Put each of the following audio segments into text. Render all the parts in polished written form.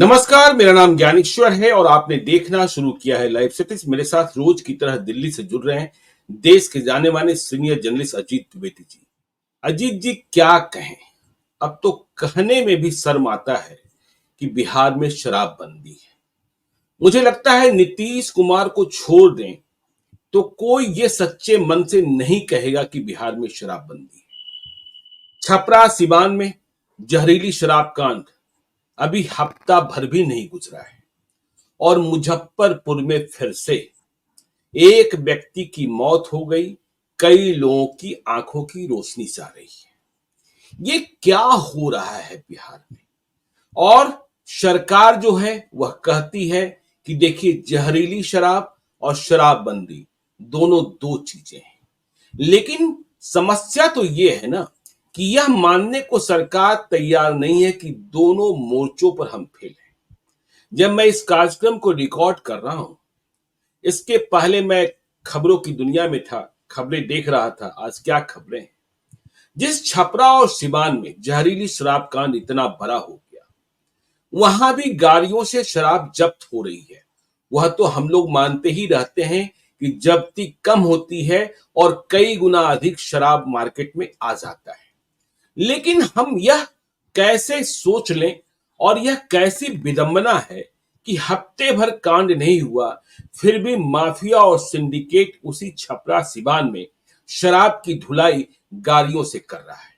नमस्कार, मेरा नाम ज्ञानेश्वर है और आपने देखना शुरू किया है लाइव सेटिंग्स। मेरे साथ रोज की तरह दिल्ली से जुड़ रहे हैं देश के जाने माने सीनियर जर्नलिस्ट अजीत द्विवेदी जी। अजीत जी, क्या कहें, अब तो कहने में भी शर्म आता है कि बिहार में शराबबंदी है। मुझे लगता है नीतीश कुमार को छोड़ दें तो कोई ये सच्चे मन से नहीं कहेगा कि बिहार में शराबबंदी है। छपरा सिवान में जहरीली शराब कांड अभी हफ्ता भर भी नहीं गुजरा है और मुजफ्फरपुर में फिर से एक व्यक्ति की मौत हो गई, कई लोगों की आंखों की रोशनी जा रही है। ये क्या हो रहा है बिहार में? और सरकार जो है वह कहती है कि देखिए, जहरीली शराब और शराबबंदी दोनों दो चीजें हैं। लेकिन समस्या तो यह है ना कि यह मानने को सरकार तैयार नहीं है कि दोनों मोर्चों पर हम फेल हैं। जब मैं इस कार्यक्रम को रिकॉर्ड कर रहा हूं, इसके पहले मैं खबरों की दुनिया में था, खबरें देख रहा था। आज क्या खबरें हैं। जिस छपरा और सिवान में जहरीली शराब कांड इतना बड़ा हो गया, वहां भी गाड़ियों से शराब जब्त हो रही है। वह तो हम लोग मानते ही रहते हैं कि जब्ती कम होती है और कई गुना अधिक शराब मार्केट में आ जाता है। लेकिन हम यह कैसे सोच लें और यह कैसी विडंबना है कि हफ्ते भर कांड नहीं हुआ, फिर भी माफिया और सिंडिकेट उसी छपरा सिवान में शराब की धुलाई गाड़ियों से कर रहा है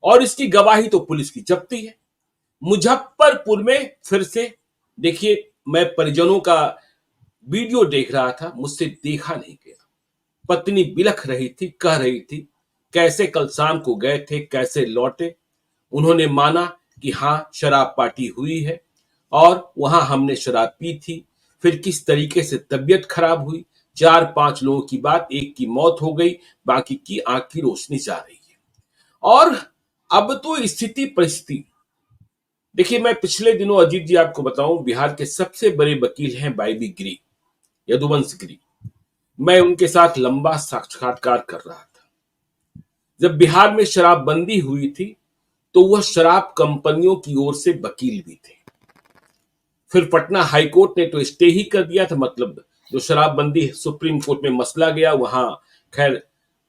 और इसकी गवाही तो पुलिस की जब्ती है। मुजफ्फरपुर में फिर से देखिए, मैं परिजनों का वीडियो देख रहा था, मुझसे देखा नहीं गया। पत्नी बिलख रही थी, कह रही थी कैसे कल शाम को गए थे, कैसे लौटे। उन्होंने माना कि हाँ, शराब पार्टी हुई है और वहां हमने शराब पी थी। फिर किस तरीके से तबीयत खराब हुई, 4-5 लोगों की बात, एक की मौत हो गई, बाकी की आंख की रोशनी जा रही है। और अब तो स्थिति परिस्थिति देखिए, मैं पिछले दिनों अजीत जी आपको बताऊं, बिहार के सबसे बड़े वकील हैं वाईबी गिरी, यदुवंश गिरी। मैं उनके साथ लंबा साक्षात्कार कर रहा था। जब बिहार में शराबबंदी हुई थी तो वह शराब कंपनियों की ओर से वकील भी थे। फिर पटना हाईकोर्ट ने तो स्टे ही कर दिया था, मतलब जो शराबबंदी सुप्रीम कोर्ट में मसला गया, वहां खैर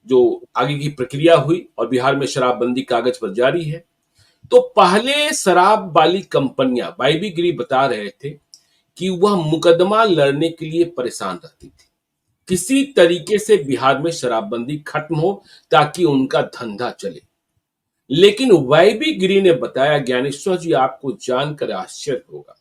जो आगे की प्रक्रिया हुई और बिहार में शराबबंदी कागज पर जारी है। तो पहले शराब वाली कंपनियां, वाईबी गिरी बता रहे थे कि वह मुकदमा लड़ने के लिए परेशान रहती थी, किसी तरीके से बिहार में शराबबंदी खत्म हो ताकि उनका धंधा चले। लेकिन वाईबी गिरी ने बताया, ज्ञानेश्वर जी, आपको जानकर आश्चर्य होगा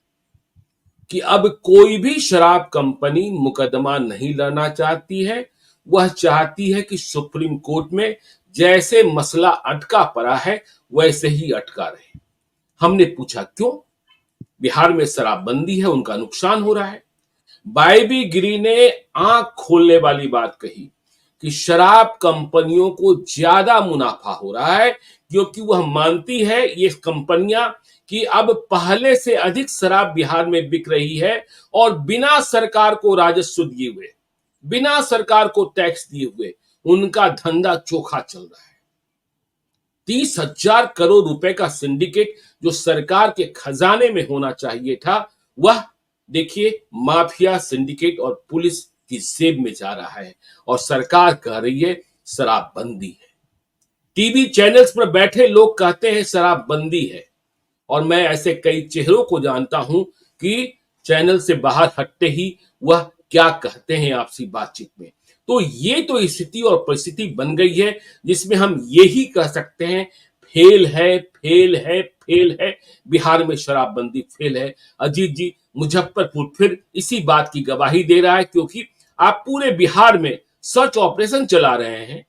कि अब कोई भी शराब कंपनी मुकदमा नहीं लड़ना चाहती है। वह चाहती है कि सुप्रीम कोर्ट में जैसे मसला अटका पड़ा है वैसे ही अटका रहे। हमने पूछा क्यों? बिहार में शराबबंदी है, उनका नुकसान हो रहा है। वाईबी गिरी ने आंख खोलने वाली बात कही कि शराब कंपनियों को ज्यादा मुनाफा हो रहा है, क्योंकि वह मानती है ये कंपनियां कि अब पहले से अधिक शराब बिहार में बिक रही है और बिना सरकार को राजस्व दिए हुए, बिना सरकार को टैक्स दिए हुए उनका धंधा चोखा चल रहा है। 30,000 करोड़ रुपए का सिंडिकेट जो सरकार के खजाने में होना चाहिए था, वह देखिए माफिया सिंडिकेट और पुलिस की जेब में जा रहा है और सरकार कह रही है शराबबंदी है। टीवी चैनल्स पर बैठे लोग कहते हैं शराबबंदी है और मैं ऐसे कई चेहरों को जानता हूं कि चैनल से बाहर हटते ही वह क्या कहते हैं आपसी बातचीत में। तो ये तो स्थिति और परिस्थिति बन गई है जिसमें हम यही कह सकते हैं फेल है, फेल है, फेल है। बिहार में शराबबंदी फेल है। अजीत जी, मुजफ्फरपुर फिर इसी बात की गवाही दे रहा है, क्योंकि आप पूरे बिहार में सर्च ऑपरेशन चला रहे हैं,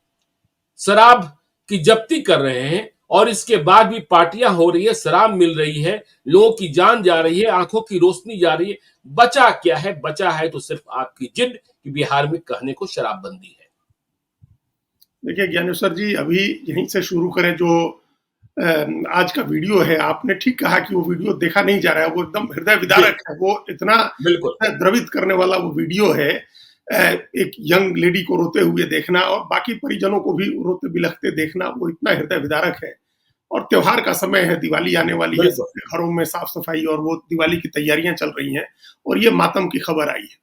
शराब की जब्ती कर रहे हैं और इसके बाद भी पार्टियां हो रही है, शराब मिल रही है, लोगों की जान जा रही है, आंखों की रोशनी जा रही है। बचा क्या है? बचा है तो सिर्फ आपकी जिद कि बिहार में कहने को शराबबंदी है। देखिए ज्ञानेश्वर जी, अभी यहीं से शुरू करें। जो आज का वीडियो है, आपने ठीक कहा कि वो वीडियो देखा नहीं जा रहा है, वो एकदम हृदय जी, विदारक है। वो इतना बिल्कुल। द्रवित करने वाला वो वीडियो है। एक यंग लेडी को रोते हुए देखना और बाकी परिजनों को भी रोते बिलखते देखना, वो इतना हृदय विदारक है। और त्योहार का समय है, दिवाली आने वाली है, बिल्कुल। सबके घरों में साफ-सफाई और वो दिवाली की तैयारियाँ चल रही हैं और ये मातम की खबर आई है।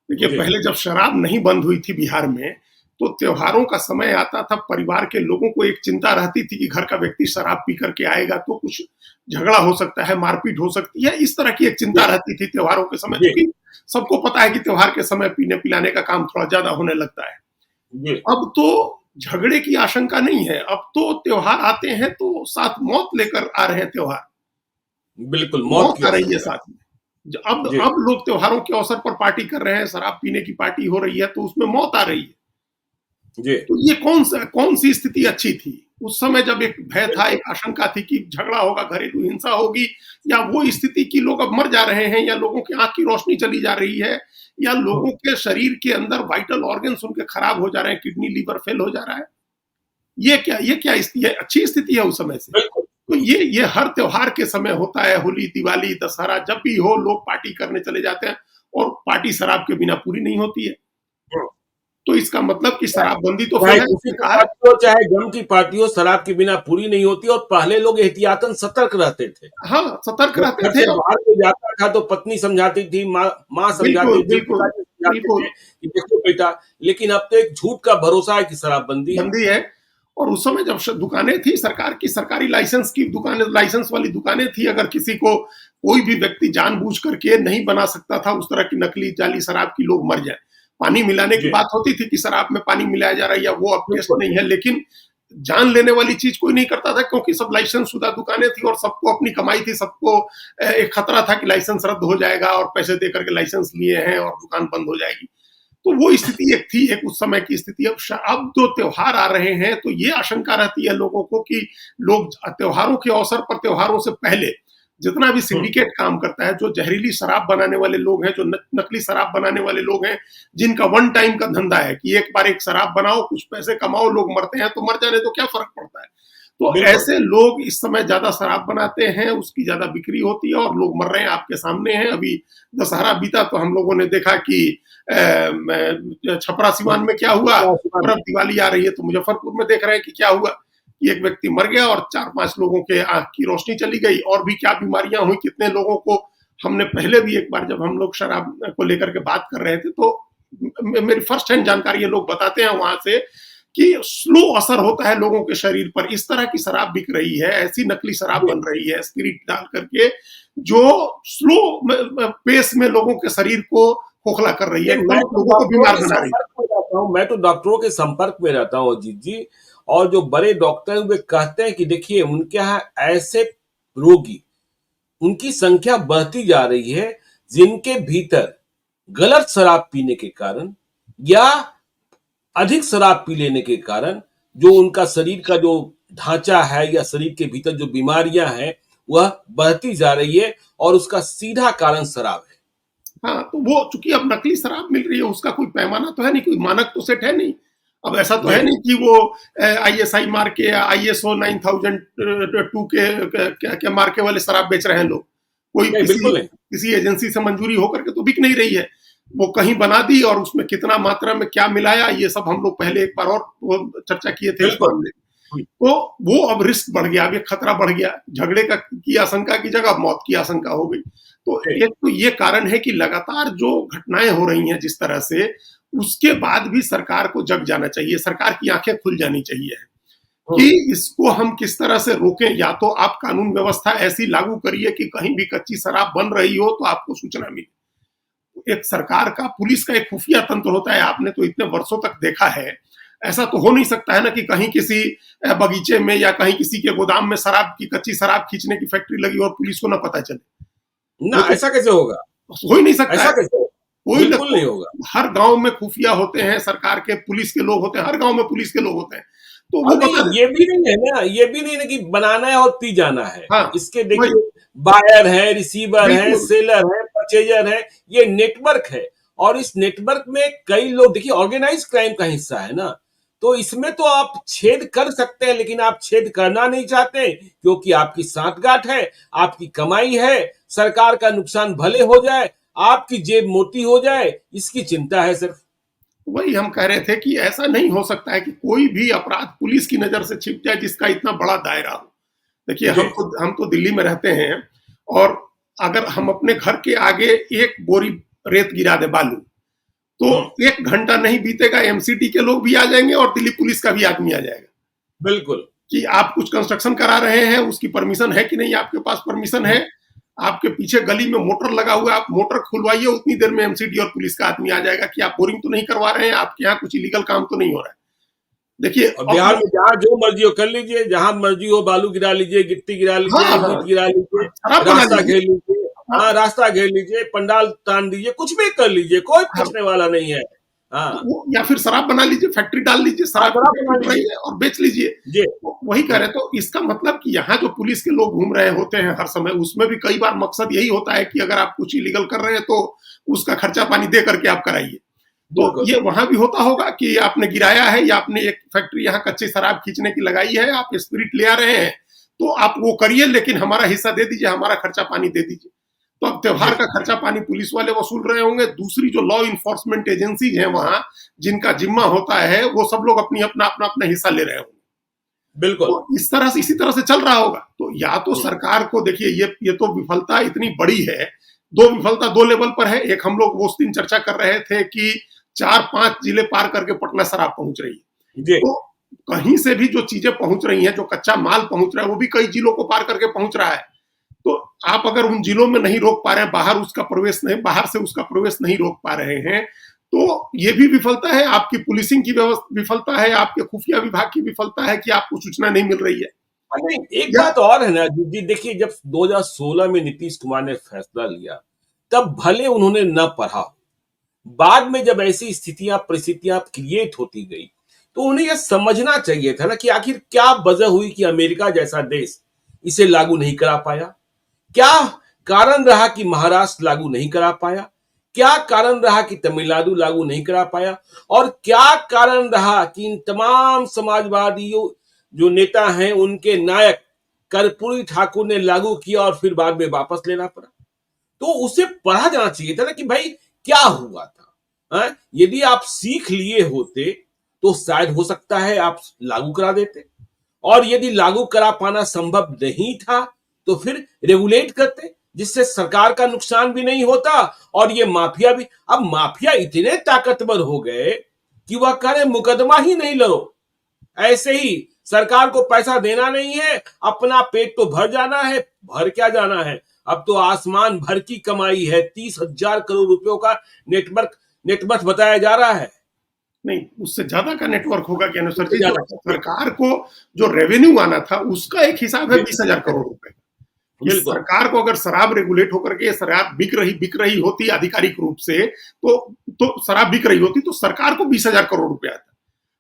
देखिए, जी, पहले जब शराब नहीं बंद हुई थी बिहार में, तो त्योहारों का समय आता था, परिवार के लोगों को एक चिंता रहती थी कि घर का व्यक्ति शराब पी करके आएगा तो कुछ झगड़ा हो सकता है, मारपीट हो सकती है, इस तरह की एक चिंता जी, रहती थी त्योहारों के समय, जी, चूँकि सबको पता है कि त्योहार के समय पीने-पिलाने का काम थोड़ा ज़्यादा होने लगता है। जी। अब तो झगड़े की आशंका नहीं है, अब तो त्योहार आते हैं तो साथ मौत लेकर आ रहे हैं त्योहार। बिल्कुल, मौत मौत की आ रही है आशंका। साथ में। अब जी, अब लोग त्योहारों के अवसर पर पार्टी कर रहे हैं, शराब पीने की पार्टी हो रही है, तो उसमें मौत आ रही है। जी, तो ये कौन-सी स्थिति अच्छी थी? उस समय जब एक भय था, बिल्कुल। एक आशंका थी कि झगड़ा होगा, घरेलू हिंसा होगी, या वो स्थिति कि लोग अब मर जा रहे हैं, या लोगों की आँख की रोशनी चली जा रही है, या हुँ, लोगों के शरीर के अंदर वाइटल ऑर्गन्स उनके खराब हो जा रहे हैं, किडनी, लीवर फेल हो जा रहा है। ये क्या स्थिति है? अच्छी स्थिति है उस समय से। बिल्कुल। तो ये हर त्योहार के समय होता है, होली, दिवाली, दशहरा, जब भी हो लोग पार्टी करने चले जाते हैं और पार्टी शराब के बिना पूरी नहीं होती है। हुँ, तो इसका मतलब कि चाहे शराबबंदी तो चाहे फिर है, खुशी उसने की कहा है। पार्टी हो, चाहे गम की पार्टी हो, शराब के बिना पूरी नहीं होती और पहले लोग एहतियातन सतर्क रहते थे। हाँ, सतर्क जब रहते घर थे से और बाहर कोई जाता था तो पत्नी समझाती थी, माँ बिल्कुल, समझाती थी, बिल्कुल, पिताजी समझाते बिल्कुल, थे कि देखो बेटा, लेकिन अब तो एक झूठ का भरोसा है कि शराबबंदी है। बंदी है। और उस समय जब दुकानें थी सरकार की, सरकारी लाइसेंस की दुकानें, लाइसेंस वाली दुकानें थी, अगर किसी को कोई भी व्यक्ति जानबूझ करके नहीं बना सकता था उस तरह की नकली जाली शराब की लोग मर जाए। पानी मिलाने की जी, बात होती थी कि शराब में पानी मिलाया जा रहा है या वो अब टेस्ट बिल्कुल, नहीं है, लेकिन जान लेने वाली चीज कोई नहीं करता था, क्योंकि सब लाइसेंस शुदा दुकानें थी और सबको अपनी कमाई थी, सबको एक खतरा था कि लाइसेंस रद्द हो जाएगा और पैसे दे करके लाइसेंस लिए हैं और दुकान बंद हो जाएगी। तो वो स्थिति एक थी, एक उस समय की स्थिति। अब जो त्योहार आ रहे हैं तो ये आशंका रहती है लोगों को कि लोग त्योहारों के अवसर पर, त्योहारों से पहले जितना भी हुँ, सिंडिकेट काम करता है, जो जहरीली शराब बनाने वाले लोग हैं, जो नकली शराब बनाने वाले लोग हैं, जिनका वन टाइम का धंधा है कि एक बार एक शराब बनाओ, कुछ पैसे कमाओ, लोग मरते हैं तो मर जाने तो क्या फर्क पड़ता है। तो बिल्कुल, ऐसे लोग इस समय ज्यादा शराब बनाते हैं, उसकी ज्यादा बिक्री होती है और लोग मर रहे हैं, आपके सामने हैं। अभी दशहरा बीता तो हम लोगों ने देखा कि छपरा हुँ, सिवान में क्या हुआ, आसमान और अब में, दिवाली आ रही है तो मुजफ्फरपुर में देख रहे हैं कि क्या हुआ। कि एक व्यक्ति मर गया और 4-5 लोगों के आँख की रोशनी चली गई, और भी क्या बीमारियां हुई, कितने लोगों को। हमने पहले भी एक बार जब हम लोग शराब को लेकर के बात कर रहे थे तो मेरी फर्स्ट हैंड जानकारी ये लोग बताते हैं वहां से कि स्लो असर होता है लोगों के शरीर पर। इस तरह की शराब बिक रही है, ऐसी नकली शराब जी। बन रही है स्पिरिट डाल करके, जो स्लो पेस में लोगों के शरीर को खोखला कर रही है, नहीं, एकदम लोगों को बीमार बना रही है। मैं तो डॉक्टरों के संपर्क में रहता हूँ अजीत जी, और जो बड़े डॉक्टर हैं वे कहते हैं कि देखिए उनके यहाँ ऐसे रोगी, उनकी संख्या बढ़ती जा रही है जिनके भीतर गलत शराब पीने के कारण या अधिक शराब पी लेने के कारण जो उनका शरीर का जो ढांचा है या शरीर के भीतर जो बीमारियां हैं वह बढ़ती जा रही है और उसका सीधा कारण शराब है। हाँ, तो वो चूँकि अब नकली शराब मिल रही है, उसका कोई पैमाना तो है नहीं, कोई मानक तो सेट है नहीं। अब ऐसा तो जी, है नहीं कि वो आईएसआई मार्क के या आईएसओ 9002 के मार्के वाले शराब बेच रहे हैं लोग। कोई नहीं किसी बिल्कुल नहीं। किसी एजेंसी से मंजूरी होकर के तो बिक नहीं रही है। वो कहीं बना दी और उसमें कितना मात्रा में क्या मिलाया, ये सब हम लोग पहले एक बार और वो चर्चा किए थे इस बिल्कुल। मामले में। हुँ, तो वो अब रिस्क बढ़ गया, अब ये खतरा बढ़ गया। झगड़े का की आशंका की जगह मौत की आशंका हो गई। तो जी, एक तो ये कारण है कि लगातार जो घटनाएँ हो रही हैं जिस तरह से, उसके बाद भी सरकार को जग जाना चाहिए, सरकार की आँखें खुल जानी चाहिए हुँ, कि इसको हम किस तरह से रोकें। या तो आप कानून व्यवस्था ऐसी लागू करिए कि कहीं भी कच्ची शराब बन रही हो तो आपको सूचना मिले। एक सरकार का, पुलिस का एक खुफिया तंत्र होता है, आपने तो इतने वर्षों तक देखा है। ऐसा तो हो नहीं सकता है ना कि कहीं किसी बगीचे में या कहीं किसी के गोदाम में शराब की, कच्ची शराब खींचने की फैक्ट्री लगी और पुलिस को ना पता चले। ना वो तो ऐसा कैसे होगा? हो ही नहीं सकता ऐसा है। कैसे होगा? कोई ना बिल्कुल नहीं होगा। हर गांव में खुफिया होते हैं, सरकार के, पुलिस के लोग होते हैं, हर गांव में पुलिस के लोग होते हैं, तो और वो नहीं बता ये देते। भी नहीं है ना, ये भी नहीं है कि बनाना है और पी जाना है। हाँ, इसके वही, देखिए बायर है, रिसीवर है, बिल्कुल। सेलर है, परचेज़र है, ये नेटवर्क है और इस नेटवर्क में कई लोग देखिए ऑर्गेनाइज़ क्राइम का हिस्सा है ना, तो इसमें तो आप छेद कर सकते हैं लेकिन आप छेद करना नहीं चाहते क्योंकि आपकी साठगांठ है, आपकी कमाई है, सरकार का नुकसान भले हो जाए, आपकी जेब मोटी हो जाए, इसकी चिंता है सिर्फ। वही हम कह रहे थे कि ऐसा नहीं हो सकता है कि कोई भी अपराध पुलिस की नजर से छिप जाए जिसका इतना बड़ा दायरा हो। देखिए जी। हम तो दिल्ली में रहते हैं, और अगर हम अपने घर के आगे एक बोरी रेत गिरा दें बालू, तो हम्म। 1 घंटा नहीं बीतेगा, एमसीडी के लोग भी आ जाएंगे और दिल्ली पुलिस का भी आदमी आ जाएगा बिल्कुल। कि आप कुछ कंस्ट्रक्शन करा रहे हैं, उसकी परमिशन है कि नहीं, आपके पास परमिशन है, हम्म। आपके पीछे गली में मोटर लगा हुआ है, आप मोटर खुलवाइए, उतनी देर में एमसीडी और पुलिस का आदमी आ जाएगा कि आप बोरिंग तो नहीं करवा रहे हैं, आपके यहाँ कुछ इलीगल काम तो नहीं हो रहा है। देखिए और अब बिहार में जहाँ जो मर्जी हो कर लीजिए, जहाँ मर्जी हो बालू गिरा लीजिए, गिट्टी गिरा हाँ लीजिए, हाँ, ईंट गिरा लीजिए, शराब बना रास्ता लीजिए। घेर लीजिए। हाँ हाँ, रास्ता घेर लीजिए, पंडाल तान दीजिए, कुछ भी कर लीजिए, कोई हाँ, पूछने वाला नहीं है। तो हाँ। वो या फिर शराब बना लीजिए, फैक्ट्री डाल लीजिए, हाँ, शराब की बड़ा बना फैक्ट्री लीजिए। बनाइए और बेच लीजिए। जी। तो वही कह हम्म। रहे हैं, तो इसका मतलब कि यहाँ जो पुलिस के लोग घूम रहे होते हैं हर समय, उसमें भी कई बार मकसद यही होता है कि अगर आप कुछ इलीगल कर रहे हैं तो उसका खर्चा पानी दे करके आप कराइए। तो बिल्कुल। ये वहां भी होता होगा कि आपने गिराया है या आपने एक फैक्ट्री यहाँ कच्ची शराब खींचने की लगाई है, आप स्पिरिट ले आ रहे हैं, तो आप वो करिए, लेकिन हमारा हिस्सा दे दीजिए, हमारा खर्चा पानी दे दीजिए। तो अब जी। त्योहार का खर्चा पानी पुलिस वाले वसूल रहे होंगे, दूसरी जो लॉ इन्फोर्समेंट एजेंसीज हैं वहां, जिनका जिम्मा होता है, वो सब लोग अपनी अपना अपना अपना हिस्सा ले रहे होंगे। बिल्कुल। तो इस तरह से इसी तरह से चल रहा होगा। तो या तो हम्म। सरकार को देखिए, ये तो विफलता इतनी बड़ी है, दो विफलता दो लेवल पर है। एक हम लोग उस दिन चर्चा कर रहे थे कि 4-5 जिले पार करके पटना शराब पहुंच रही है। जी। तो कहीं से भी जो चीजें पहुंच रही हैं, जो कच्चा माल पहुंच रहा है, वो भी कई जिलों को पार करके पहुंच रहा है। तो आप अगर उन जिलों में नहीं रोक पा रहे हैं, बाहर से उसका प्रवेश नहीं रोक पा रहे हैं, तो ये भी विफलता है, आपकी पुलिसिंग की विफलता है, आपके खुफिया विभाग की विफलता है कि आपको सूचना नहीं मिल रही है। नहीं, एक या बात और है ना जी, देखिए जब 2016 में नीतीश कुमार ने फैसला लिया, तब भले उन्होंने न पढ़ा, बाद में जब ऐसी स्थितियां परिस्थितियां क्रिएट होती गई, तो उन्हें यह समझना चाहिए था ना कि आखिर क्या वजह हुई कि अमेरिका जैसा देश इसे लागू नहीं करा पाया। क्या कारण रहा कि महाराष्ट्र लागू नहीं करा पाया, क्या कारण रहा कि तमिलनाडु लागू नहीं करा पाया, और क्या कारण रहा कि इन तमाम समाजवादियों जो नेता हैं उनके नायक कर्पूरी ठाकुर ने लागू किया और फिर बाद में वापस लेना पड़ा। तो उसे पढ़ा जाना चाहिए था ना कि भाई क्या हुआ था। यदि आप सीख लिए होते तो शायद हो सकता है आप लागू करा देते, और यदि लागू करा पाना संभव नहीं था तो फिर रेगुलेट करते, जिससे सरकार का नुकसान भी नहीं होता और ये माफिया भी। अब माफिया इतने ताकतवर हो गए कि वह कह मुकदमा ही नहीं लड़ो, ऐसे ही सरकार को पैसा देना नहीं है, अपना पेट तो भर जाना है। भर क्या जाना है, अब तो आसमान भर की कमाई है। 30,000 करोड़ रुपयों का नेटवर्थ बताया जा रहा है। नहीं, उससे ज्यादा का नेटवर्क होगा कि अनुसर उससे जी, जो ज्यादा का। सरकार को जो रेवेन्यू आना था उसका एक हिसाब है जी। 20,000 करोड़ रुपए। कि बिल्कुल। सरकार को अगर शराब रेगुलेट होकर के शराब बिक रही होती आधिकारिक रूप से, तो शराब बिक रही होती तो सरकार को 20,000 करोड़ रुपया आता।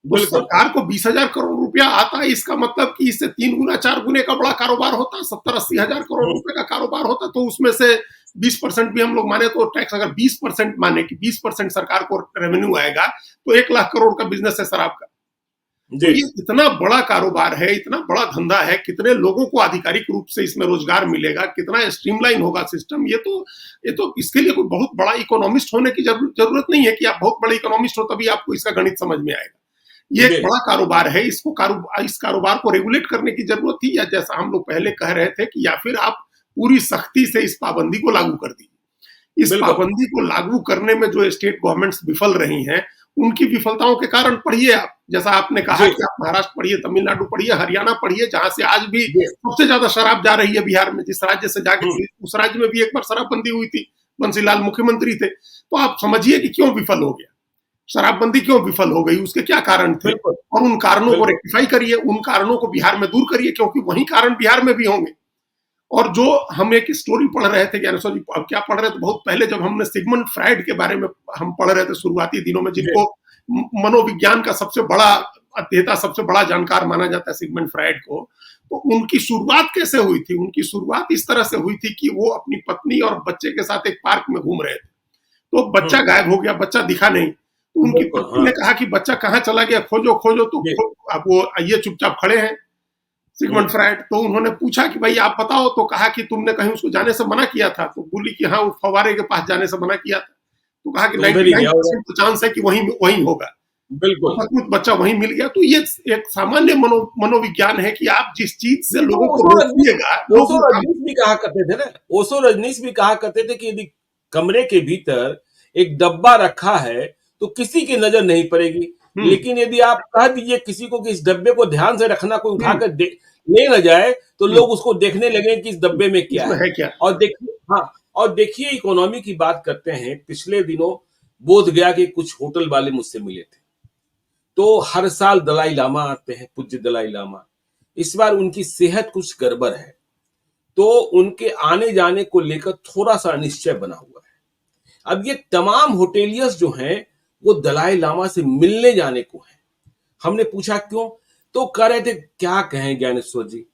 तो बिल्कुल। सरकार को 20,000 करोड़ रुपया आता, इसका मतलब कि इससे 3 गुना 4 गुने का बड़ा कारोबार होता, 70-80 हजार करोड़ रुपए का कारोबार होता। तो उसमें से 20% भी हम लोग माने तो टैक्स, अगर 20% माने कि 20% सरकार को रेवेन्यू आएगा, तो 1 लाख करोड़ का बिजनेस है शराब का। तो जी। ये इतना बड़ा कारोबार है, इतना बड़ा धंधा है, कितने लोगों को आधिकारिक रूप से इसमें रोजगार मिलेगा, कितना स्ट्रीमलाइन होगा सिस्टम। ये तो इसके लिए कोई बहुत बड़ा इकोनॉमिस्ट होने की जरूरत नहीं है कि आप बहुत बड़े इकोनॉमिस्ट हो तभी आपको इसका गणित समझ में आएगा। ये एक जी। बड़ा कारोबार है, इस कारोबार को रेगुलेट करने की जरूरत थी, या जैसा हम लोग पहले कह रहे थे कि या फिर आप पूरी सख्ती से इस पाबंदी को लागू कर दीजिए। इस बिल्कुल। पाबंदी को लागू करने में जो स्टेट गवर्नमेंट्स विफल रही हैं, उनकी विफलताओं के कारण पढ़िए आप, जैसा आपने कहा जी। कि आप महाराष्ट्र पढ़िए, तमिलनाडु पढ़िए, हरियाणा पढ़िए, जहां से आज भी जी। सबसे ज्यादा शराब जा रही है बिहार में। जिस राज्य से जाके हम्म। उस राज्य में भी एक बार शराबबंदी हुई थी, बंसीलाल मुख्यमंत्री थे। तो आप समझिए कि क्यों विफल हो गया, शराबबंदी क्यों विफल हो गई, उसके क्या कारण थे, बिल्कुल। और उन कारणों को बिल्कुल। रेक्टिफाई करिए, उन कारणों को बिहार में दूर करिए, क्योंकि वही कारण बिहार में भी होंगे। और जो हम एक स्टोरी पढ़ रहे थे, ज्ञानेश्वर जी अब क्या पढ़ रहे थे, बहुत पहले जब हमने सिगमंड फ्राइड के बारे में हम पढ़ रहे थे शुरुआती दिनों में, जी। जिनको मनोविज्ञान का सबसे बड़ा अध्येता, सबसे बड़ा जानकार माना जाता है सिगमंड फ्राइड को। तो उनकी शुरुआत कैसे हुई थी, उनकी शुरुआत इस तरह से हुई थी कि वो अपनी पत्नी और बच्चे के साथ एक पार्क में घूम रहे थे। तो बच्चा गायब हो गया, बच्चा दिखा नहीं। तो उनकी बिल्कुल। पत्नी हाँ। ने कहा कि बच्चा कहाँ चला गया, खोजो खोजो। तो जी। अब वो ये चुपचाप खड़े हैं सिगमंड फ्राइड। तो उन्होंने पूछा कि भाई आप बताओ। तो कहा कि तुमने कहीं उसको जाने से मना किया था। तो बोली कि हाँ, वो फव्वारे के पास जाने से मना किया था। तो कहा कि तो उधर ही गया होगा। 99% तो चांस है कि वहीं वहीं होगा। बिल्कुल। सचमुच बच्चा वहीं मिल गया, तो ये एक सामान्य मनोविज्ञान है कि आप जिस चीज से ये तो लोगों को रोकिएगा, लोग ओशो वो काम। रजनीश भी कहा करते थे ना, ओशो रजनीश भी कहा करते थे कि यदि कमरे के भीतर एक डब्बा रखा है तो किसी की नजर नहीं पड़ेगी, हम्म। लेकिन यदि आप कह दीजिए किसी को कि इस डब्बे को ध्यान से रखना, कोई हम्म। उठाकर ले न जाए, तो हम्म। लोग उसको देखने लगे कि इस डब्बे में क्या इसमें है। है क्या? और देखिए, हाँ, और देखिए इकोनॉमी की बात करते हैं, पिछले दिनों बोध गया के कुछ होटल वाले मुझसे मिले थे। तो हर साल दलाई लामा आते हैं, पूज्य दलाई लामा। इस बार उनकी सेहत कुछ गड़बड़ है, तो उनके आने जाने को लेकर थोड़ा सा अनिश्चय बना हुआ है। अब ये तमाम होटेलियर्स जो हैं वो दलाई लामा से मिलने जाने को हैं। हमने पूछा क्यों, तो कह रहे थे क्या कहें ज्ञानेश्वर जी,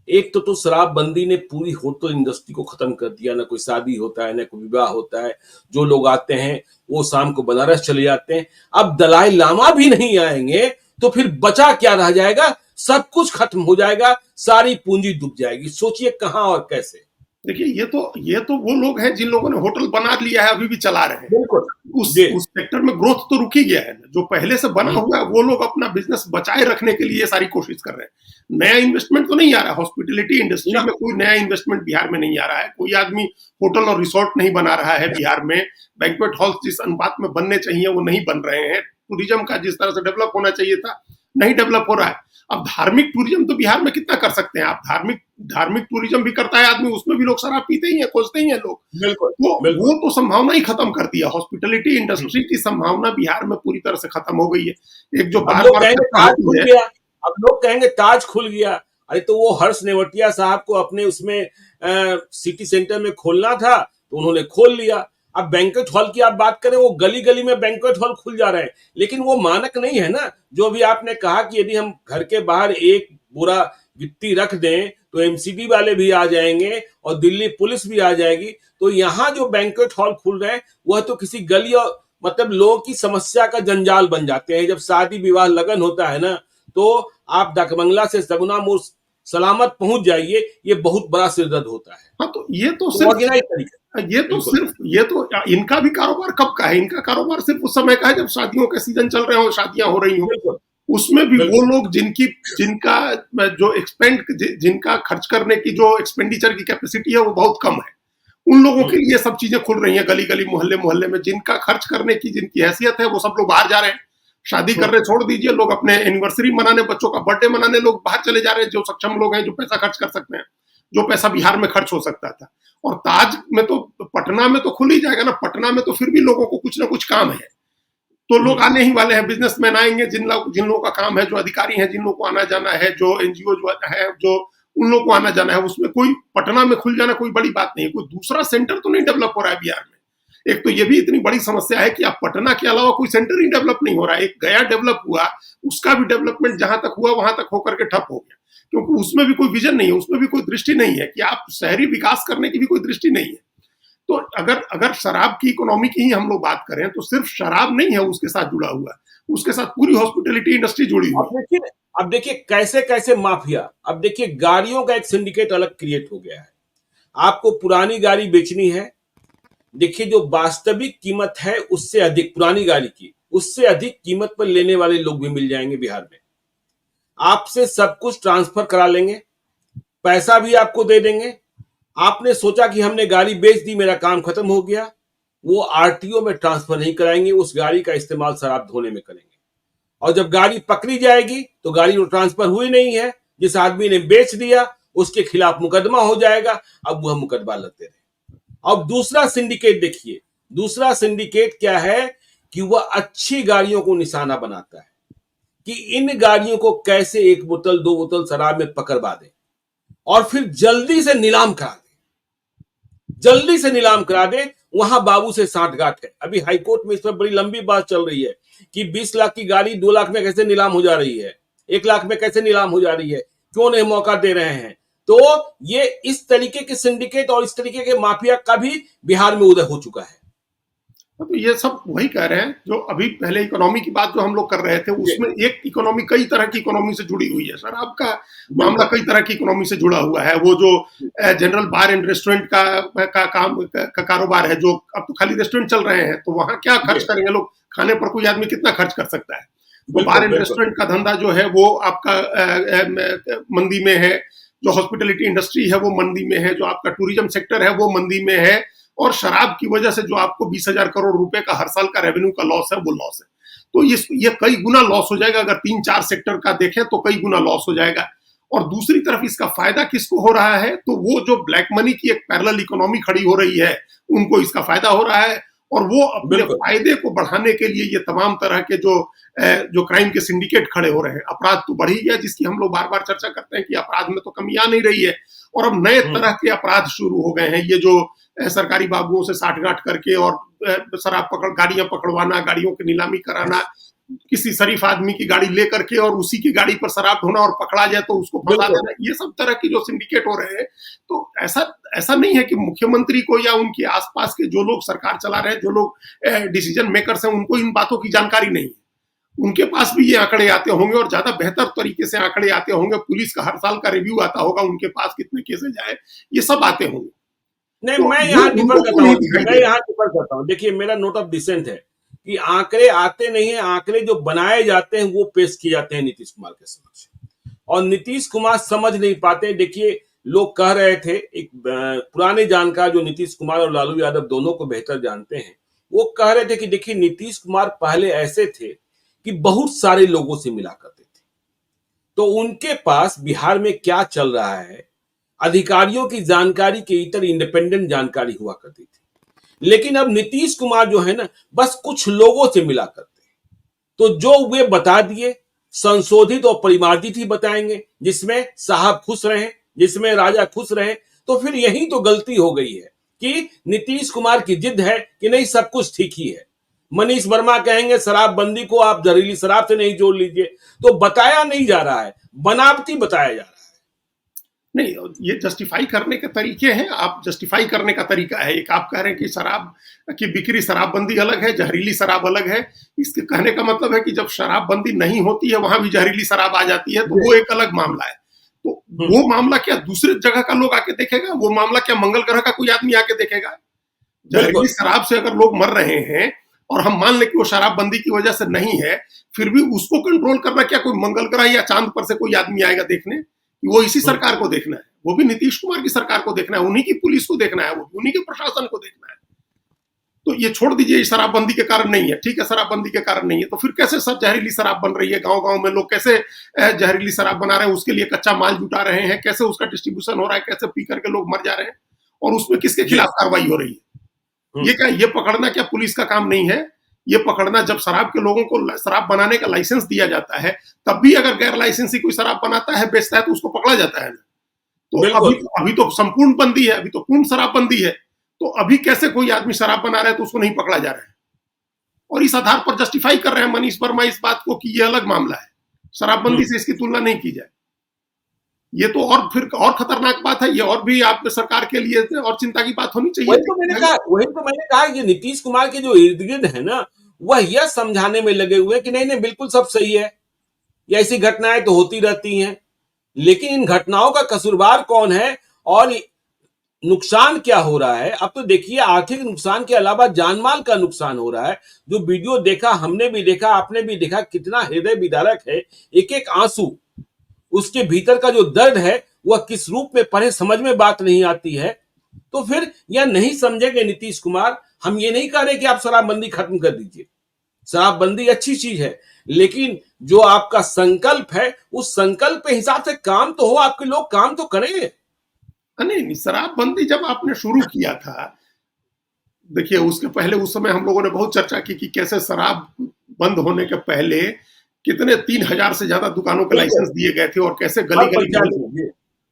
एक तो शराबबंदी ने पूरी होटल इंडस्ट्री को खत्म कर दिया, ना कोई शादी होता है, ना कोई विवाह होता है, जो लोग आते हैं वो शाम को बनारस चले जाते हैं। अब दलाई लामा भी नहीं आएंगे तो फिर बचा क्या रह जाएगा, सब कुछ खत्म हो जाएगा, सारी पूंजी डूब जाएगी। सोचिए कहां और कैसे। देखिए, ये तो वो लोग हैं जिन लोगों ने होटल बना लिया है, अभी भी चला रहे हैं। बिल्कुल उस जी। उस सेक्टर में ग्रोथ तो रुक ही गया है। जो पहले से बना हुआ है, वो लोग अपना बिजनेस बचाए रखने के लिए सारी कोशिश कर रहे हैं। नया इन्वेस्टमेंट तो नहीं आ रहा, हॉस्पिटैलिटी इंडस्ट्री ना, में कोई नया इन्वेस्टमेंट बिहार में नहीं आ रहा है। कोई आदमी होटल और रिसोर्ट नहीं बना रहा है बिहार में। बैंक्वेट हॉल जिस अनुपात में बनने चाहिए वो नहीं बन रहे हैं। टूरिज्म का जिस तरह से डेवलप होना चाहिए था, नहीं डेवलप हो रहा है। अब धार्मिक टूरिज्म तो बिहार में कितना कर सकते हैं आप? धार्मिक धार्मिक टूरिज्म भी करता है आदमी, उसमें भी लोग शराब पीते ही हैं, खोजते ही हैं लोग। बिल्कुल तो वो बिल्कुल। तो संभावना ही खत्म कर दिया। हॉस्पिटैलिटी इंडस्ट्री की संभावना बिहार में पूरी तरह से खत्म हो गई है। एक जो अब बार लोग बार कहेंगे चर्चा ताज होती खुल है। गया, अब लोग कहेंगे ताज खुल गया। अरे तो वो हर्ष नेवटिया साहब को अपने उसमें सिटी सेंटर में खोलना था तो उन्होंने खोल लिया। अब बैंक्वेट हॉल की आप बात करें, वो गली गली में बैंक्वेट हॉल खुल जा रहे हैं, लेकिन वो मानक नहीं है ना। जो अभी आपने कहा कि यदि हम घर के बाहर एक बोरा गिट्टी रख दें तो एमसीडी वाले भी आ जाएंगे और दिल्ली पुलिस भी आ जाएगी। तो यहाँ जो बैंक्वेट हॉल खुल रहे हैं वह तो किसी गली और मतलब लोगों की समस्या का जंजाल बन जाते हैं। जब शादी विवाह लगन होता है ना, तो आप डाकबंगला से सगुना मोड़ सलामत पहुंच जाइए, ये बहुत बड़ा सिरदर्द होता है। हाँ, तो ये तो तो सिर्फ ऑर्गेनाइज तरीके। ये तो बिल्कुल सिर्फ ये तो इनका भी कारोबार कब का है? इनका कारोबार सिर्फ उस समय का है जब शादियों के सीजन चल रहे हो, शादियां हो रही हो। बिल्कुल उसमें भी वो बिल्कुल। लोग जिनका जो जिनका खर्च करने की जो एक्सपेंडिचर की कैपेसिटी है वो बहुत कम है, उन लोगों के लिए सब चीजें खुल रही हैं। गली गली मोहल्ले मोहल्ले में जिनका खर्च करने की जिनकी हैसियत है, वो सब लोग बाहर जा रहे हैं। शादी करने छोड़ दीजिए, लोग अपने एनिवर्सरी मनाने, बच्चों का बर्थडे मनाने लोग बाहर चले जा रहे हैं। जो सक्षम लोग हैं, जो पैसा खर्च कर सकते हैं, जो पैसा बिहार में खर्च हो सकता था। और ताज में तो, पटना में तो खुल ही जाएगा ना। पटना में तो फिर भी लोगों को कुछ ना कुछ काम है, तो लोग आने ही वाले हैं। बिजनेसमैन आएंगे, जिन लोगों का काम है, जो अधिकारी हैं, जिन लोगों को आना जाना है, जो एनजीओ जो है, जो उन लोगों को आना जाना है, उसमें कोई पटना में खुल जाना कोई बड़ी बात नहीं है। कोई दूसरा सेंटर तो नहीं डेवलप हो रहा है बिहार में। एक तो ये भी इतनी बड़ी समस्या है कि आप पटना के अलावा कोई सेंटर ही डेवलप नहीं हो रहा है। एक गया डेवलप हुआ, उसका भी डेवलपमेंट जहां तक हुआ वहां तक होकर के ठप हो गया, क्योंकि उसमें भी कोई विजन नहीं है, उसमें भी कोई दृष्टि नहीं है कि आप शहरी विकास करने की भी कोई दृष्टि नहीं है। तो अगर अगर शराब की इकोनॉमी की ही हम लोग बात करें, तो सिर्फ शराब नहीं है उसके साथ जुड़ा हुआ, उसके साथ पूरी हॉस्पिटैलिटी इंडस्ट्री जुड़ी हुई अब देखिए, अब देखिए कैसे कैसे माफिया, अब देखिए गाड़ियों का एक सिंडिकेट अलग क्रिएट हो गया है। आपको पुरानी गाड़ी बेचनी है, देखिए जो वास्तविक कीमत है उससे अधिक पुरानी गाड़ी की, उससे अधिक कीमत पर लेने वाले लोग भी मिल जाएंगे बिहार में। आपसे सब कुछ ट्रांसफर करा लेंगे, पैसा भी आपको दे देंगे। आपने सोचा कि हमने गाड़ी बेच दी, मेरा काम खत्म हो गया, वो आरटीओ में ट्रांसफर नहीं कराएंगे, उस गाड़ी का इस्तेमाल शराब धोने में करेंगे। और जब गाड़ी पकड़ी जाएगी तो गाड़ी तो ट्रांसफर हुई नहीं है, जिस आदमी ने बेच दिया उसके खिलाफ मुकदमा हो जाएगा। अब वह मुकदमा लड़ते रहे। अब दूसरा सिंडिकेट देखिए, दूसरा सिंडिकेट क्या है कि वह अच्छी गाड़ियों को निशाना बनाता है कि इन गाड़ियों को कैसे एक बोतल दो बोतल शराब में पकड़वा दे और फिर जल्दी से नीलाम करा दे, जल्दी से नीलाम करा दे। वहां बाबू से सांठगांठ है। अभी हाईकोर्ट में इस पर बड़ी लंबी बात चल रही है कि 20 लाख की गाड़ी 2 लाख में कैसे नीलाम हो जा रही है, 1 लाख में कैसे नीलाम हो जा रही है, क्यों नहीं मौका दे रहे हैं। तो ये इस तरीके के सिंडिकेट और इस तरीके के माफिया का भी बिहार में उदय हो चुका है। तो ये सब वही कह रहे हैं जो अभी पहले इकोनॉमी की बात जो हम लोग कर रहे थे, उसमें एक इकोनॉमी कई तरह की इकोनॉमी से जुड़ी हुई है। शराब का मामला कई तरह की इकोनॉमी से जुड़ा हुआ है। वो जो जनरल बार एंड रेस्टोरेंट का काम का कारोबार है, जो अब तो खाली रेस्टोरेंट चल रहे हैं, तो वहां क्या खर्च करेंगे लोग? खाने पर कोई आदमी कितना खर्च कर सकता है? तो बार बिल्कुल एंड बिल्कुल। रेस्टोरेंट का धंधा जो है वो आपका मंदी में है, जो हॉस्पिटैलिटी इंडस्ट्री है वो मंदी में है, जो आपका टूरिज्म सेक्टर है वो मंदी में है, और शराब की वजह से जो आपको 20,000 करोड़ रुपए का हर साल का रेवेन्यू का लॉस है वो लॉस है। तो ये कई गुना लॉस हो जाएगा, अगर 3-4 सेक्टर का देखें तो कई गुना लॉस हो जाएगा। और दूसरी तरफ इसका फायदा किसको हो रहा है, तो वो जो ब्लैक मनी की एक पैरेलल इकोनॉमी खड़ी हो रही है उनको इसका फायदा हो रहा है, और वो अपने बिल्कुल फायदे को बढ़ाने के लिए ये तमाम तरह के जो क्राइम के सिंडिकेट खड़े हो रहे हैं। अपराध तो बढ़ ही गया, जिसकी हम लोग बार बार चर्चा करते हैं कि अपराध में तो कमी आ नहीं रही है, और अब नए तरह के अपराध शुरू हो गए हैं। ये जो सरकारी बाबुओं से साठगांठ करके और शराब गाड़ियां पकड़वाना, गाड़ियों की नीलामी कराना, किसी शरीफ आदमी की गाड़ी लेकर के और उसी की गाड़ी पर शराब ढोना, और पकड़ा जाए तो उसको फंसा बिल्कुल। देना, ये सब तरह की जो सिंडिकेट हो रहे हैं। तो ऐसा ऐसा नहीं है कि मुख्यमंत्री को या उनके आसपास के जो लोग सरकार चला रहे हैं, जो लोग डिसीजन मेकर्स हैं, उनको इन बातों की जानकारी नहीं है। उनके पास भी ये आंकड़े आते होंगे, और ज्यादा बेहतर तरीके से आंकड़े आते होंगे। पुलिस का हर साल का रिव्यू आता होगा, उनके पास कितने केसेज आए, ये सब आते होंगे। नहीं, तो मैं वो यहाँ डिफर उनको करता क्यों नहीं हूँ, दिखाई मैं दे रहा? यहाँ डिफर करता हूँ। देखिए, मेरा नोट ऑफ डिसेंट है कि आंकड़े आते नहीं है, आंकड़े जो बनाए जाते हैं वो पेश किए जाते हैं नीतीश कुमार के समक्ष, और नीतीश कुमार समझ नहीं पाते। देखिए, लोग कह रहे थे, एक पुराने जानकार जो नीतीश कुमार और लालू यादव दोनों को बेहतर जानते हैं, वो कह रहे थे कि देखिए, नीतीश कुमार पहले ऐसे थे कि बहुत सारे लोगों से मिला करते थे, तो उनके पास बिहार में क्या चल रहा है, अधिकारियों की जानकारी के इतर इंडिपेंडेंट जानकारी हुआ करती थी। लेकिन अब नीतीश कुमार जो है ना, बस कुछ लोगों से मिला करते हैं, तो जो वे बता दिए संशोधित और परिमार्जित ही बताएंगे, जिसमें साहब खुश रहे, जिसमें राजा खुश रहे। तो फिर यही तो गलती हो गई है कि नीतीश कुमार की जिद है कि नहीं, सब कुछ ठीक ही है। मनीष वर्मा कहेंगे शराबबंदी को आप जहरीली शराब से नहीं जोड़ लीजिए, तो बताया नहीं जा रहा है, बनावटी बताया जा रहा है। नहीं, ये जस्टिफाई करने के तरीके हैं। आप जस्टिफाई करने का तरीका है, एक आप कह रहे हैं कि शराब की बिक्री, शराबबंदी अलग है, जहरीली शराब अलग है। इसके कहने का मतलब है कि जब शराबबंदी नहीं होती है वहां भी जहरीली शराब आ जाती है, तो वो एक अलग मामला है। तो वो मामला क्या दूसरे जगह का लोग आके देखेगा? वो मामला क्या मंगल ग्रह का कोई आदमी आके देखेगा? जहरीली शराब से अगर लोग मर रहे हैं, और हम मान लें कि वो शराबबंदी की वजह से नहीं है, फिर भी उसको कंट्रोल करना क्या कोई मंगल ग्रह या चांद पर से कोई आदमी आएगा देखने? वो इसी सरकार को देखना है, वो भी नीतीश कुमार की सरकार को देखना है, उन्हीं की पुलिस को देखना है, वो उन्हीं के प्रशासन को देखना है। तो ये छोड़ दीजिए, शराबबंदी के कारण नहीं है, ठीक है, शराबबंदी के कारण नहीं है, तो फिर कैसे सब जहरीली शराब बन रही है? गांव गांव में लोग कैसे जहरीली शराब बना रहे हैं, उसके लिए कच्चा माल जुटा रहे हैं, कैसे उसका डिस्ट्रीब्यूशन हो रहा है, कैसे पी करके लोग मर जा रहे हैं, और उसमें किसके खिलाफ कार्रवाई हो रही है? ये क्या, ये पकड़ना क्या पुलिस का काम नहीं है? ये पकड़ना, जब शराब के लोगों को शराब बनाने का लाइसेंस दिया जाता है, तब भी अगर गैर लाइसेंसी कोई शराब बनाता है, बेचता है, तो उसको पकड़ा जाता है ना। तो अभी तो संपूर्ण बंदी है, अभी तो पूर्ण शराबबंदी है, तो अभी कैसे कोई आदमी शराब बना रहा है तो उसको नहीं पकड़ा जा रहा है? और इस आधार पर जस्टिफाई कर रहे हैं मनीष वर्मा इस बात को कि ये अलग मामला है, शराबबंदी से इसकी तुलना नहीं की जाए। ये तो और फिर और खतरनाक बात है, ये और भी आप सरकार के लिए और चिंता की बात होनी चाहिए। वही तो मैंने कहा कि नीतीश कुमार के जो इर्द गिर्द है ना, वह यह समझाने में लगे हुए कि नहीं नहीं, बिल्कुल सब सही है, ये ऐसी घटनाएं तो होती रहती हैं, लेकिन इन घटनाओं का कसूरवार कौन है और नुकसान क्या हो रहा है? अब तो देखिए, आर्थिक नुकसान के अलावा जानमाल का नुकसान हो रहा है। जो वीडियो देखा, हमने भी देखा, आपने भी देखा, कितना हृदय विदारक है। एक एक आंसू, उसके भीतर का जो दर्द है, वह किस रूप में पढ़े समझ में बात नहीं आती है। तो फिर यह नहीं समझेंगे नीतीश कुमार। हम ये नहीं कह रहे कि आप शराबबंदी खत्म कर दीजिए, शराबबंदी अच्छी चीज है, लेकिन जो आपका संकल्प है, उस संकल्प के हिसाब से काम तो हो, आपके लोग काम तो करें। नहीं, शराबबंदी जब आपने शुरू किया था, देखिए उसके पहले, उस समय हम लोगों ने बहुत चर्चा की कि कैसे शराब बंद होने के पहले कितने 3,000 से ज्यादा दुकानों के लाइसेंस दिए गए थे, और कैसे गली गली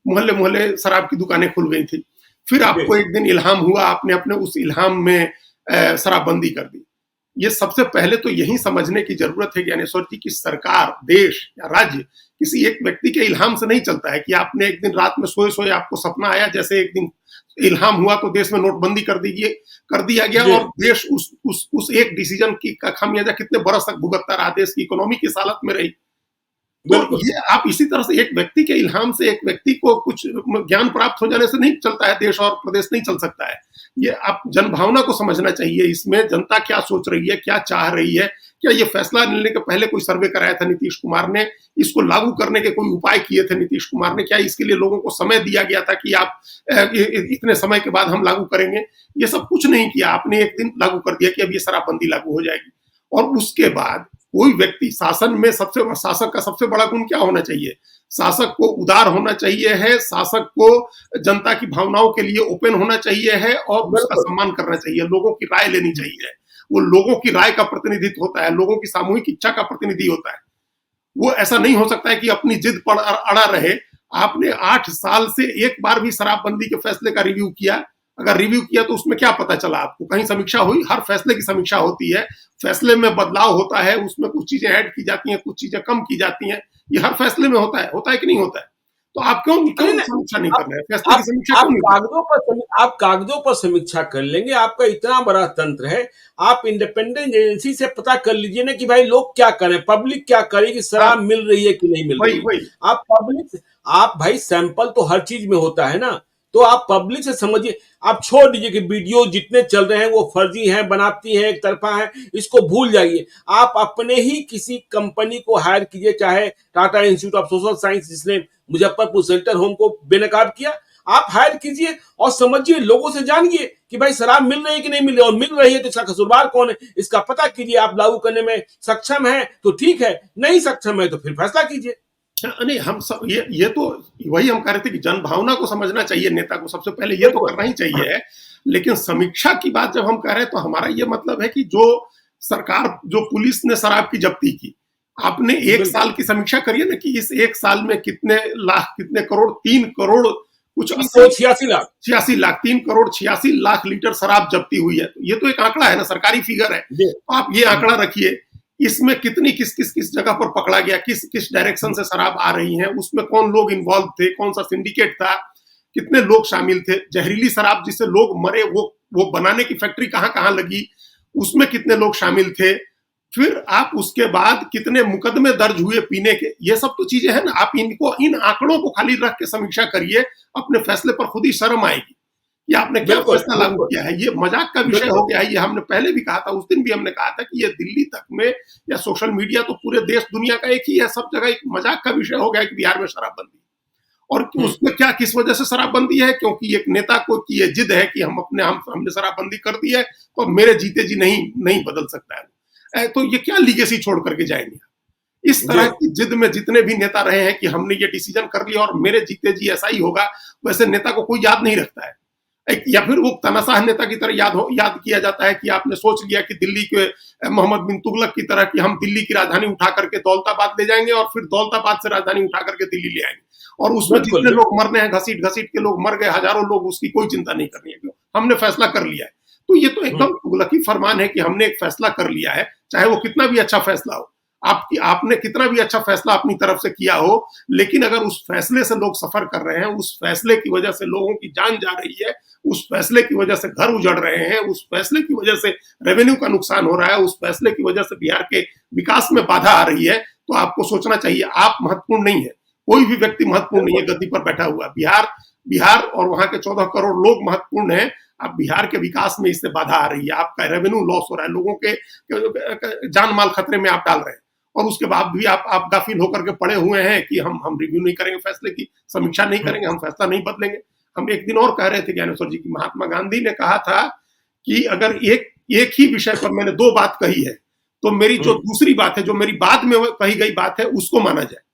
मोहल्ले मोहल्ले शराब की दुकानें खुल गई थी। फिर आपको एक दिन इल्हाम हुआ, आपने अपने उस इल्हाम में शराबबंदी कर दी। ये सबसे पहले तो यही समझने की जरूरत है ज्ञानेश्वर जी की सरकार, देश या राज्य किसी एक व्यक्ति के इल्हाम से नहीं चलता है कि आपने एक दिन रात में सोए सोए आपको सपना आया, जैसे एक दिन इल्हाम हुआ तो देश में नोटबंदी कर दिया गया, और देश उस एक डिसीजन की का खामियाजा कितने बरस तक भुगतता रहा, देश की इकोनॉमी किस हालत में रही। तो ये आप इसी तरह से एक व्यक्ति के इल्हाम से, एक व्यक्ति को कुछ ज्ञान प्राप्त हो जाने से नहीं चलता है, देश और प्रदेश नहीं चल सकता है। ये आप जनभावना को समझना चाहिए, इसमें जनता क्या सोच रही है, क्या चाह रही है, क्या ये फैसला लेने के पहले कोई सर्वे कराया था नीतीश कुमार ने? इसको लागू करने के कोई उपाय किए थे नीतीश कुमार ने? क्या इसके लिए लोगों को समय दिया गया था कि आप इतने समय के बाद हम लागू करेंगे? ये सब कुछ नहीं किया। आपने एक दिन लागू कर दिया कि अब ये शराबबंदी लागू हो जाएगी, और उसके बाद कोई व्यक्ति शासन में शासक का सबसे बड़ा गुण क्या होना चाहिए? शासक को उदार होना चाहिए है, शासक को जनता की भावनाओं के लिए ओपन होना चाहिए है और उसका बिल्कुल। सम्मान करना चाहिए, लोगों की राय लेनी चाहिए। वो लोगों की राय का प्रतिनिधित्व होता है, लोगों की सामूहिक इच्छा का प्रतिनिधि होता है। वो ऐसा नहीं हो सकता है कि अपनी जिद पर अड़ा रहे। आपने 8 साल से एक बार भी शराबबंदी के फैसले का रिव्यू किया? अगर रिव्यू किया तो उसमें क्या पता चला आपको? कहीं समीक्षा हुई? हर फैसले की समीक्षा होती है, फैसले में बदलाव होता है, उसमें कुछ चीजें ऐड की जाती हैं, कुछ चीजें कम की जाती हैं। ये हर फैसले में होता है कि नहीं होता है? तो आप क्यों अरे क्यों नहीं, समीक्षा नहीं आप कर रहे हैं? फैसले की आप समीक्षा आप क्यों नहीं कर रहे? कागजों पर समीक्षा कर लेंगे, आपका इतना बड़ा तंत्र है। आप इंडिपेंडेंट एजेंसी से पता कर लीजिए ना कि भाई लोग क्या करें, पब्लिक क्या करे, कि हाँ, शराब मिल रही है कि नहीं मिल वही रही है। वही आप भाई सैंपल तो हर चीज में होता है ना, तो आप पब्लिक से समझिए। आप छोड़ दीजिए कि वीडियो जितने चल रहे हैं वो फर्जी हैं, बनावटी हैं, एक तरफा हैं, इसको भूल जाइए। आप अपने ही किसी कंपनी को हायर कीजिए, चाहे Tata institute of social science जिसने मुजफ्फरपुर शेल्टर होम को बेनकाब किया, आप हायर कीजिए और समझिए, लोगों से जानिए कि भाई शराब मिल रही है कि नहीं मिल रही है, और मिल रही है तो इसका कसूरवार कौन है, इसका पता कीजिए। आप लागू करने में सक्षम है तो ठीक है, नहीं सक्षम है तो फिर फैसला कीजिए। नहीं, हम सब ये तो वही हम कह रहे थे कि जनभावना को समझना चाहिए नेता को, सबसे पहले ये तो बिल्कुल। करना ही चाहिए। लेकिन समीक्षा की बात जब हम कह रहे हैं तो हमारा ये मतलब है कि जो सरकार, जो पुलिस ने शराब की जब्ती की, आपने 1 बिल्कुल। साल की समीक्षा करिए ना कि इस 1 साल में कितने लाख, कितने करोड़, 3 करोड़ कुछ 80 386 लाख। 86 लाख, 3 करोड़ 86 लाख लीटर शराब जब्ती हुई है। ये तो एक आंकड़ा है ना, सरकारी फिगर है। जी। आप ये आंकड़ा रखिए, इसमें कितनी किस जगह पर पकड़ा गया, किस किस डायरेक्शन से शराब आ रही है, उसमें कौन लोग इन्वॉल्व थे, कौन सा सिंडिकेट था, कितने लोग शामिल थे, जहरीली शराब जिससे लोग मरे वो बनाने की फैक्ट्री कहाँ कहाँ लगी, उसमें कितने लोग शामिल थे, फिर आप उसके बाद कितने मुकदमे दर्ज हुए पीने के, ये सब तो चीजें हैं ना। आप इन आंकड़ों को खाली रख के समीक्षा करिए, अपने फैसले पर खुद ही शर्म आएगी कि आपने क्या बिल्कुल। फैसला लागू बिल्कुल। किया है। ये मजाक का विषय बिल्कुल। हो गया है। ये हमने पहले भी कहा था, उस दिन भी हमने कहा था कि ये दिल्ली तक में या सोशल मीडिया तो पूरे देश दुनिया का एक ही है, सब जगह एक मजाक का विषय हो गया है कि बिहार में शराबबंदी, और उसमें क्या, किस वजह से शराबबंदी है? क्योंकि एक नेता को की ये जिद है कि हमने शराबबंदी कर दी है तो मेरे जीते जी नहीं नहीं बदल सकता है। तो ये क्या लीगेसी छोड़ करके जाएंगे? इस जी। तरह की जिद में जितने भी नेता रहे हैं कि हमने ये डिसीजन कर लिया और मेरे जीते जी ऐसा ही होगा, वैसे नेता को कोई याद नहीं रखता है। या फिर वो तानाशाह नेता की तरह याद किया जाता है कि आपने सोच लिया कि दिल्ली के मोहम्मद बिन तुगलक की तरह कि हम दिल्ली की राजधानी उठा करके दौलताबाद ले जाएंगे और फिर दौलताबाद से राजधानी उठा करके दिल्ली ले आएंगे, और उसमें बिल्कुल। जितने लोग बिल्कुल। मरने हैं, घसीट घसीट के लोग मर गए, हजारों लोग, उसकी कोई चिंता नहीं करनी है, क्यों? हमने फैसला कर लिया है। तो ये तो एकदम तुगलकी फरमान है कि हमने एक फैसला कर लिया है, चाहे वो कितना भी अच्छा फैसला हो। आपने कितना भी अच्छा फैसला अपनी तरफ से किया हो, लेकिन अगर उस फैसले से लोग सफर कर रहे हैं, उस फैसले की वजह से लोगों की जान जा रही है, उस फैसले की वजह से घर उजड़ रहे हैं, उस फैसले की वजह से रेवेन्यू का नुकसान हो रहा है, उस फैसले की वजह से बिहार के विकास में बाधा आ रही है, तो आपको सोचना चाहिए आप महत्वपूर्ण नहीं है, कोई भी व्यक्ति महत्वपूर्ण नहीं है गद्दी पर बैठा हुआ। बिहार बिहार और वहां के 14 करोड़ लोग महत्वपूर्ण हैं। अब बिहार के विकास में इससे बाधा आ रही है, आपका रेवेन्यू लॉस हो रहा है, लोगों के जान माल खतरे में आप डाल रहे हैं, और उसके बाद भी आप गाफिल होकर के पड़े हुए हैं कि हम रिव्यू नहीं करेंगे, फैसले की समीक्षा नहीं करेंगे, हम फैसला नहीं बदलेंगे। हम एक दिन और कह रहे थे ज्ञानेश्वर जी की महात्मा गांधी ने कहा था कि अगर एक ही विषय पर मैंने 2 बात कही है, तो मेरी जो दूसरी बात है, जो मेरी बाद में कही गई बात है, उसको माना जाए।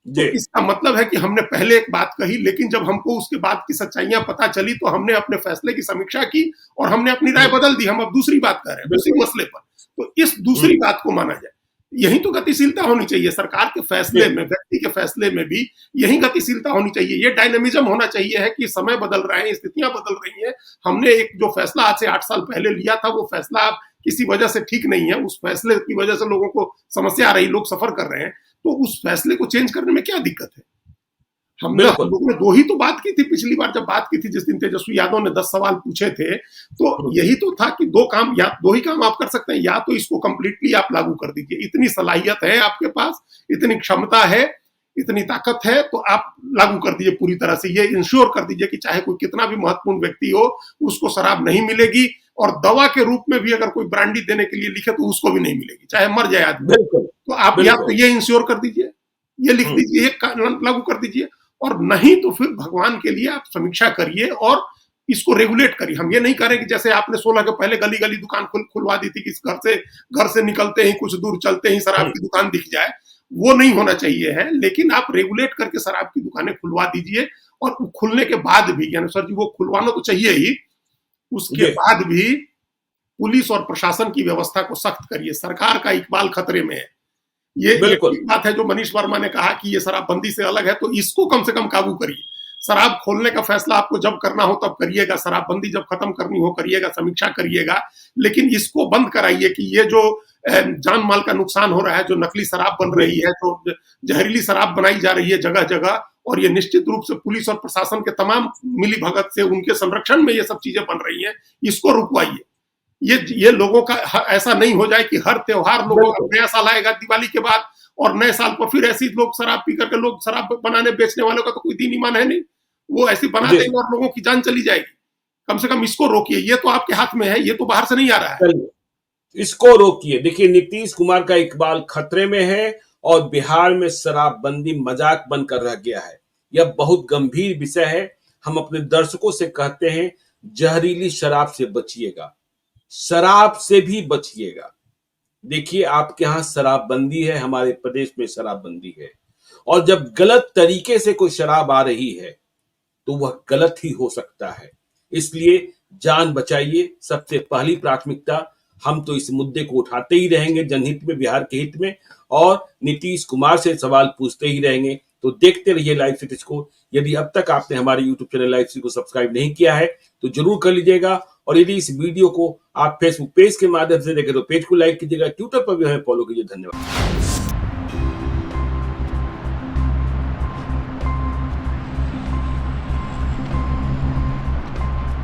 तो इसका मतलब है कि हमने पहले एक बात कही, लेकिन जब हमको उसके बाद की सच्चाइयां पता चली तो हमने अपने फैसले की समीक्षा की और हमने अपनी राय बदल दी। हम अब दूसरी बात कर रहे हैं उसी मसले पर, तो इस दूसरी बात को माना जाए। यही तो गतिशीलता होनी चाहिए सरकार के फैसले में, व्यक्ति के फैसले में भी यही गतिशीलता होनी चाहिए। ये डायनामिज्म होना चाहिए है कि समय बदल रहे हैं, स्थितियां बदल रही हैं। हमने एक जो फैसला आज से 8 साल पहले लिया था, वो फैसला अब किसी वजह से ठीक नहीं है, उस फैसले की वजह से लोगों को समस्या आ रही, लोग सफर कर रहे हैं, तो उस फैसले को चेंज करने में क्या दिक्कत है? हम लोगों ने 2 ही तो बात की थी पिछली बार जब बात की थी, जिस दिन तेजस्वी यादव ने 10 सवाल पूछे थे, तो यही तो था कि 2 ही काम आप कर सकते हैं, या तो इसको कंप्लीटली आप लागू कर दीजिए, इतनी सलाहियत है आपके पास, इतनी क्षमता है, इतनी ताकत है, तो आप लागू कर दीजिए पूरी तरह से। ये इंश्योर कर दीजिए कि चाहे कोई कितना भी महत्वपूर्ण व्यक्ति हो, उसको शराब नहीं मिलेगी और दवा के रूप में भी अगर कोई ब्रांडी देने के लिए लिखे तो उसको भी नहीं मिलेगी, चाहे मर जाए आदमी। बिल्कुल तो आप या तो ये इंश्योर कर दीजिए, ये लिख दीजिए, ये लागू कर दीजिए, और नहीं तो फिर भगवान के लिए आप समीक्षा करिए और इसको रेगुलेट करिए। हम ये नहीं करें कि जैसे आपने 16 के पहले गली गली दुकान खुलवा दी थी कि घर से निकलते ही कुछ दूर चलते ही शराब की दुकान दिख जाए, वो नहीं होना चाहिए है। लेकिन आप रेगुलेट करके शराब की दुकानें खुलवा दीजिए, और खुलने के बाद भी, यानी सर जी वो खुलवाना तो चाहिए ही, उसके बाद भी पुलिस और प्रशासन की व्यवस्था को सख्त करिए। सरकार का इकबाल खतरे में है। ये एक बात है जो मनीष वर्मा ने कहा कि ये शराबबंदी से अलग है, तो इसको कम से कम काबू करिए। शराब खोलने का फैसला आपको जब करना हो तब करिएगा, शराबबंदी जब खत्म करनी हो करिएगा, समीक्षा करिएगा, लेकिन इसको बंद कराइए कि ये जो जान माल का नुकसान हो रहा है, जो नकली शराब बन रही है, जो जहरीली शराब बनाई जा रही है जगह जगह, और ये निश्चित रूप से पुलिस और प्रशासन के तमाम मिलीभगत से उनके संरक्षण में ये सब चीजें बन रही हैं, इसको रुकवाइए। ये लोगों का ऐसा नहीं हो जाए कि हर त्योहार लोगों का, नया साल आएगा दिवाली के बाद, और नए साल पर फिर ऐसे लोग शराब पी करके, लोग शराब बनाने बेचने वालों का तो कोई दीन ईमान है नहीं, वो ऐसी बना देंगे और लोगों की जान चली जाएगी। कम से कम इसको रोकिए, ये तो आपके हाथ में है, ये तो बाहर से नहीं आ रहा है, इसको रोकिए। देखिए, नीतीश कुमार का इकबाल खतरे में है और बिहार में शराबबंदी मजाक बनकर रह गया है। यह बहुत गंभीर विषय है। हम अपने दर्शकों से कहते हैं, जहरीली शराब से बचिएगा, शराब से भी बचिएगा। देखिए, आपके यहाँ शराबबंदी है, हमारे प्रदेश में शराबबंदी है, और जब गलत तरीके से कोई शराब आ रही है तो वह गलत ही हो सकता है। इसलिए जान बचाइए सबसे पहली प्राथमिकता। हम तो इस मुद्दे को उठाते ही रहेंगे, जनहित में, बिहार के हित में, और नीतीश कुमार से सवाल पूछते ही रहेंगे। तो देखते रहिए लाइव सिटीज को। यदि अब तक आपने हमारे यूट्यूब चैनल लाइव सिटी को सब्सक्राइब नहीं किया है तो जरूर कर लीजिएगा, और यदि इस वीडियो को आप फेसबुक पेज के माध्यम से देखें तो पेज को लाइक कीजिएगा, ट्विटर पर भी हमें फॉलो कीजिए। धन्यवाद।